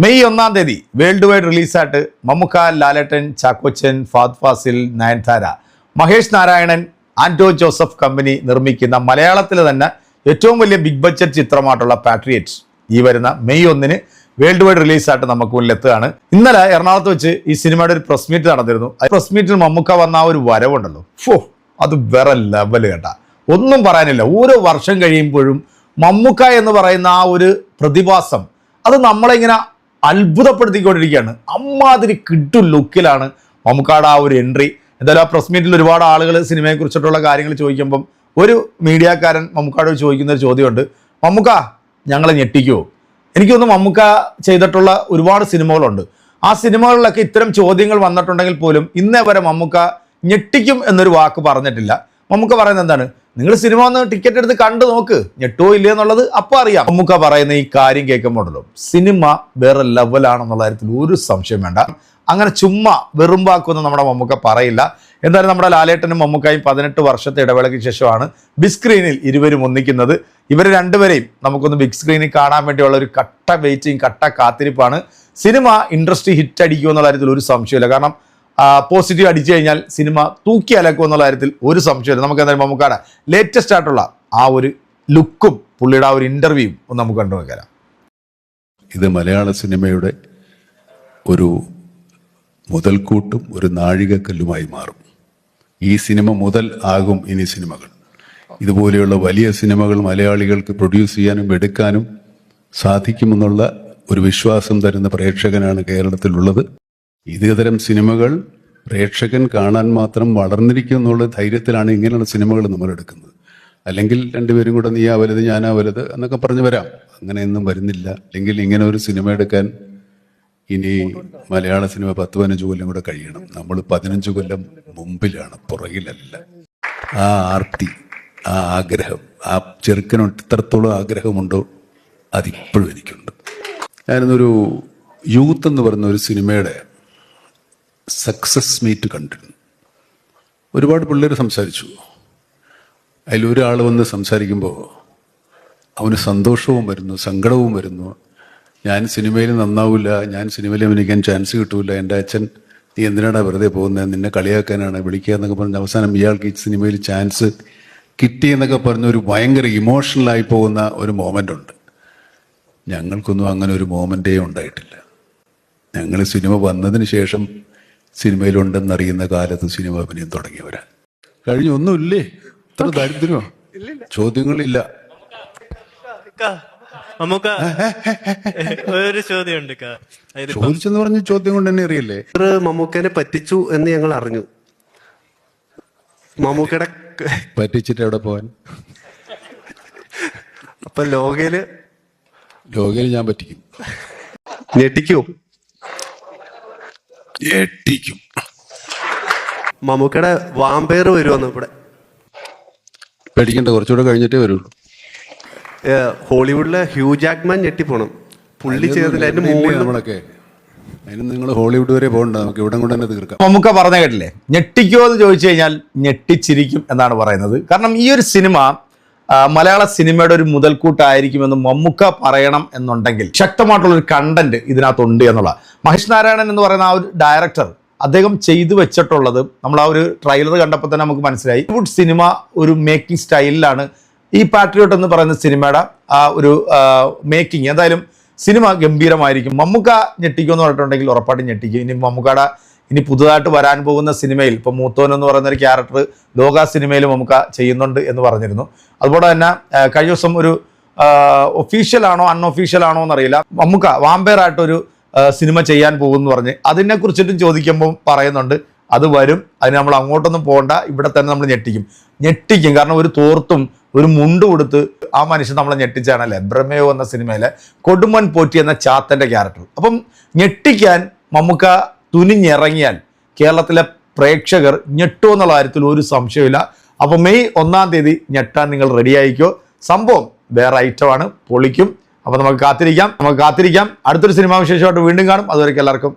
May 1-ാം തീയതി world wide റിലീസായിട്ട് Mammukka, ലാലേട്ടൻ, Chackochan, Fahad Fazil, Nayanthara, Mahesh Narayanan, Anto Joseph company നിർമ്മിക്കുന്ന മലയാളത്തിലെ തന്നെ ഏറ്റവും വലിയ ബിഗ് ബഡ്ജറ്റ് ചിത്രമായിട്ടുള്ള പാട്രിയറ്റ് ഈ വരുന്ന മെയ് 1-ന് വേൾഡ് വൈഡ് റിലീസായിട്ട് നമുക്ക് മുന്നിലെത്തുകയാണ്. ഇന്നലെ എറണാകുളത്ത് വെച്ച് ഈ സിനിമയുടെ ഒരു പ്രസ് മീറ്റ് നടന്നിരുന്നു. ആ പ്രസ് മീറ്റിൽ മമ്മുക്ക വന്ന ആ ഒരു വരവുണ്ടല്ലോ, അത് വേറെ ലെവൽ കേട്ടാ, ഒന്നും പറയാനില്ല. ഓരോ വർഷം കഴിയുമ്പോഴും മമ്മുക്ക എന്ന് പറയുന്ന ആ ഒരു പ്രതിഭാസം അത് നമ്മളെ ഇങ്ങനെ അത്ഭുതപ്പെടുത്തിക്കൊണ്ടിരിക്കുകയാണ്. അമ്മാതിരി കിട്ടു ലുക്കിലാണ് മമ്മുക്കയുടെ ആ ഒരു എൻട്രി. എന്തായാലും ആ പ്രസ് മീറ്റിൽ ഒരുപാട് ആളുകൾ സിനിമയെ കുറിച്ചിട്ടുള്ള കാര്യങ്ങൾ ചോദിക്കുമ്പം ഒരു മീഡിയക്കാരൻ മമ്മുക്കയോട് ചോദിക്കുന്ന ഒരു ചോദ്യമുണ്ട്, മമ്മുക്ക ഞങ്ങളെ ഞെട്ടിക്കുമോ? എനിക്കൊന്ന് മമ്മുക്ക ചെയ്തിട്ടുള്ള ഒരുപാട് സിനിമകളുണ്ട്, ആ സിനിമകളിലൊക്കെ ഇത്തരം ചോദ്യങ്ങൾ വന്നിട്ടുണ്ടെങ്കിൽ പോലും ഇന്നേ വരെ മമ്മുക്ക ഞെട്ടിക്കും എന്നൊരു വാക്ക് പറഞ്ഞിട്ടില്ല. മമ്മുക്ക പറയുന്നത് എന്താണ്, നിങ്ങൾ സിനിമ ഒന്ന് ടിക്കറ്റ് എടുത്ത് കണ്ടു നോക്ക്, ഞെട്ടോ ഇല്ലേ എന്നുള്ളത് അപ്പോൾ അറിയാം. മമ്മുക്ക പറയുന്ന ഈ കാര്യം കേൾക്കുമ്പോഴല്ലോ സിനിമ വേറെ ലെവലാണെന്നുള്ള കാര്യത്തിൽ ഒരു സംശയം വേണ്ട. അങ്ങനെ ചുമ്മാ വെറും വാക്കൊന്നും നമ്മുടെ മമ്മുക്ക പറയില്ല. എന്തായാലും നമ്മുടെ ലാലേട്ടനും മമ്മുക്കയും 18 വർഷത്തെ ഇടവേളയ്ക്ക് ശേഷമാണ് ബിഗ് സ്ക്രീനിൽ ഇരുവരും ഒന്നിക്കുന്നത്. ഇവർ രണ്ടുപേരെയും നമുക്കൊന്ന് ബിഗ് സ്ക്രീനിൽ കാണാൻ വേണ്ടിയുള്ള ഒരു കട്ട വെയിറ്റിംഗ്, കട്ട കാത്തിരിപ്പാണ്. സിനിമ ഇൻഡസ്ട്രി ഹിറ്റ് അടിക്കുമെന്നുള്ള കാര്യത്തിൽ ഒരു സംശയമില്ല. കാരണം പോസിറ്റീവ് അടിച്ചു കഴിഞ്ഞാൽ സിനിമ തൂക്കി അലക്കും എന്നുള്ള കാര്യത്തിൽ ഒരു സംശയമില്ല. നമുക്ക് എന്തായാലും മമ്മുക്കയുടെ ലേറ്റസ്റ്റ് ആയിട്ടുള്ള ആ ഒരു ലുക്കും പുള്ളിയുടെ ആ ഒരു ഇൻ്റർവ്യൂവും ഒന്ന് നമുക്ക് കണ്ടു നോക്കാം. ഇത് മലയാള സിനിമയുടെ ഒരു മുതൽക്കൂട്ടും ഒരു നാഴികക്കല്ലുമായി മാറും. ഈ സിനിമ മുതൽ ആകും ഇനി സിനിമകൾ. ഇതുപോലെയുള്ള വലിയ സിനിമകൾ മലയാളികൾക്ക് പ്രൊഡ്യൂസ് ചെയ്യാനും എടുക്കാനും സാധിക്കുമെന്നുള്ള ഒരു വിശ്വാസം തരുന്ന പ്രേക്ഷകനാണ് കേരളത്തിലുള്ളത്. ഇതേതരം സിനിമകൾ പ്രേക്ഷകൻ കാണാൻ മാത്രം വളർന്നിരിക്കും എന്നുള്ള ധൈര്യത്തിലാണ് ഇങ്ങനെയുള്ള സിനിമകൾ നമ്മൾ എടുക്കുന്നത്. അല്ലെങ്കിൽ രണ്ടുപേരും കൂടെ നീയാ വലുത് ഞാനാ വലുത് എന്നൊക്കെ പറഞ്ഞു വരാം. അങ്ങനെയൊന്നും വരുന്നില്ല. അല്ലെങ്കിൽ ഇങ്ങനെ ഒരു സിനിമ എടുക്കാൻ ഇനി മലയാള സിനിമ 10-15 കൊല്ലം കൂടെ കഴിയണം. നമ്മൾ 15 കൊല്ലം മുമ്പിലാണ്, പുറകിലല്ല. ആ ആർത്തി, ആ ആഗ്രഹം, ആ ചെറുക്കനോട് എത്രത്തോളം ആഗ്രഹമുണ്ടോ അതിപ്പോഴും എനിക്കുണ്ട്. ഞാനിന്നൊരു യൂത്ത് എന്ന് പറയുന്ന ഒരു സിനിമയുടെ സക്സസ് മീറ്റ് കണ്ടിരുന്നു. ഒരുപാട് പിള്ളേർ സംസാരിച്ചു. അതിലൊരാൾ വന്ന് സംസാരിക്കുമ്പോൾ അവന് സന്തോഷവും വരുന്നു, സങ്കടവും വരുന്നു. ഞാൻ സിനിമയിൽ നന്നാവില്ല, ഞാൻ സിനിമയിൽ അഭിനയിക്കാൻ ചാൻസ് കിട്ടൂല, എൻ്റെ അച്ഛൻ നീ എന്തിനാണ് വെറുതെ പോകുന്നത്, നിന്നെ കളിയാക്കാനാണ് വിളിക്കുക എന്നൊക്കെ പറഞ്ഞ് അവസാനം ഇയാൾക്ക് ഈ സിനിമയിൽ ചാൻസ് കിട്ടിയെന്നൊക്കെ പറഞ്ഞ ഒരു ഭയങ്കര ഇമോഷണലായി പോകുന്ന ഒരു മോമെൻ്റ് ഉണ്ട്. ഞങ്ങൾക്കൊന്നും അങ്ങനെ ഒരു മോമെൻ്റേ ഉണ്ടായിട്ടില്ല. ഞങ്ങൾ സിനിമ വന്നതിന് ശേഷം സിനിമയിലുണ്ടെന്നറിയുന്ന കാലത്ത് സിനിമ അഭിനയം തുടങ്ങിയവരാ. കഴിഞ്ഞൊന്നുമില്ലേ? ഇത്ര ദാരിദ്ര്യമോ? ചോദ്യങ്ങളില്ല. ഒരു ചോദ്യമുണ്ട്. ചോദിച്ചെന്ന് പറഞ്ഞ ചോദ്യം കൊണ്ട് തന്നെ അറിയില്ലേ? മമ്മൂക്കനെ പറ്റിച്ചു എന്ന് ഞങ്ങൾ അറിഞ്ഞു. മമ്മൂക്കയുടെ പറ്റിച്ചിട്ട് എവിടെ പോവാൻ? അപ്പൊ ലോകയില് ഞാൻ പറ്റിക്കും. ഞെട്ടിക്കോ? ഞെട്ടിക്കും. മമ്മൂക്കയുടെ വാമ്പയർ വരുമെന്ന് ഇവിടെ പേടിക്കണ്ട, കുറച്ചുകൂടെ കഴിഞ്ഞിട്ടേ വരുള്ളൂ. ഹോളിവുഡിലെ ഹ്യൂ ജാക്ക്മാൻ ഞെട്ടിപ്പോണം. പുള്ളി ചെയ്തതിൽ അതിന്റെ മുകളിൽ നമ്മളൊക്കെ അതിന് നിങ്ങൾ ഹോളിവുഡ് വരെ പോകണ്ട, നമുക്ക് ഇവിടെ കൊണ്ട് തന്നെ തീർക്കാം. മമ്മുക്ക പറഞ്ഞ കേട്ടില്ലേ, ഞെട്ടിക്കോ എന്ന് ചോദിച്ചു കഴിഞ്ഞാൽ ഞെട്ടിച്ചിരിക്കും എന്നാണ് പറയുന്നത്. കാരണം ഈ ഒരു സിനിമ മലയാള സിനിമയുടെ ഒരു മുതൽക്കൂട്ടായിരിക്കുമെന്ന് മമ്മുക്ക പറയണം എന്നുണ്ടെങ്കിൽ ശക്തമായിട്ടുള്ളൊരു കണ്ടന്റ് ഇതിനകത്തുണ്ട് എന്നുള്ള. മഹേഷ് നാരായണൻ എന്ന് പറയുന്ന ആ ഒരു ഡയറക്ടർ അദ്ദേഹം ചെയ്തു വെച്ചിട്ടുള്ളത് നമ്മൾ ആ ഒരു ട്രെയിലർ കണ്ടപ്പോൾ തന്നെ നമുക്ക് മനസ്സിലായി. ഹോളിവുഡ് സിനിമ ഒരു മേക്കിംഗ് സ്റ്റൈലിലാണ് ഈ പാട്രിയോട്ട് എന്ന് പറയുന്ന സിനിമയുടെ ആ ഒരു മേക്കിംഗ്. എന്തായാലും സിനിമ ഗംഭീരമായിരിക്കും. മമ്മുക്ക ഞെട്ടിക്കുമെന്ന് പറഞ്ഞിട്ടുണ്ടെങ്കിൽ ഉറപ്പായിട്ടും ഞെട്ടിക്കും. ഇനി മമ്മുക്കയുടെ ഇനി പുതുതായിട്ട് വരാൻ പോകുന്ന സിനിമയിൽ ഇപ്പോൾ മൂത്തോൻ എന്ന് പറയുന്ന ഒരു ക്യാരക്ടർ ലോക സിനിമയിൽ മമ്മുക്ക ചെയ്യുന്നുണ്ട് എന്ന് പറഞ്ഞിരുന്നു. അതുപോലെ തന്നെ കഴിഞ്ഞ ദിവസം ഒരു ഒഫീഷ്യലാണോ അൺഒഫീഷ്യലാണോ എന്നറിയില്ല, മമ്മുക്ക വാമ്പയറായിട്ടൊരു സിനിമ ചെയ്യാൻ പോകുമെന്ന് പറഞ്ഞ് അതിനെ കുറിച്ചിട്ടും ചോദിക്കുമ്പോൾ പറയുന്നുണ്ട് അത് വരും, അതിന് നമ്മൾ അങ്ങോട്ടൊന്നും പോകണ്ട, ഇവിടെ തന്നെ നമ്മൾ ഞെട്ടിക്കും. കാരണം ഒരു തോർത്തും ഒരു മുണ്ട് കൊടുത്ത് ആ മനുഷ്യൻ നമ്മളെ ഞെട്ടിച്ചാണല്ലേ ബ്രഹ്മയോ എന്ന സിനിമയിലെ കൊടുമൺ പോറ്റി എന്ന ചാത്തൻ്റെ ക്യാരക്ടർ. അപ്പം ഞെട്ടിക്കാൻ മമ്മുക്ക തുനിഞ്ഞിറങ്ങിയാൽ കേരളത്തിലെ പ്രേക്ഷകർ ഞെട്ടുമോ എന്നുള്ള കാര്യത്തിൽ ഒരു സംശയമില്ല. അപ്പോൾ മെയ് 1-ാം തീയതി ഞെട്ടാൻ നിങ്ങൾ റെഡി ആയിക്കോ. സംഭവം വേറെ ഐറ്റമാണ്, പൊളിക്കും. അപ്പോൾ നമുക്ക് കാത്തിരിക്കാം. അടുത്തൊരു സിനിമാ വിശേഷമായിട്ട് വീണ്ടും കാണും. അതുവരെയ്ക്ക് എല്ലാവർക്കും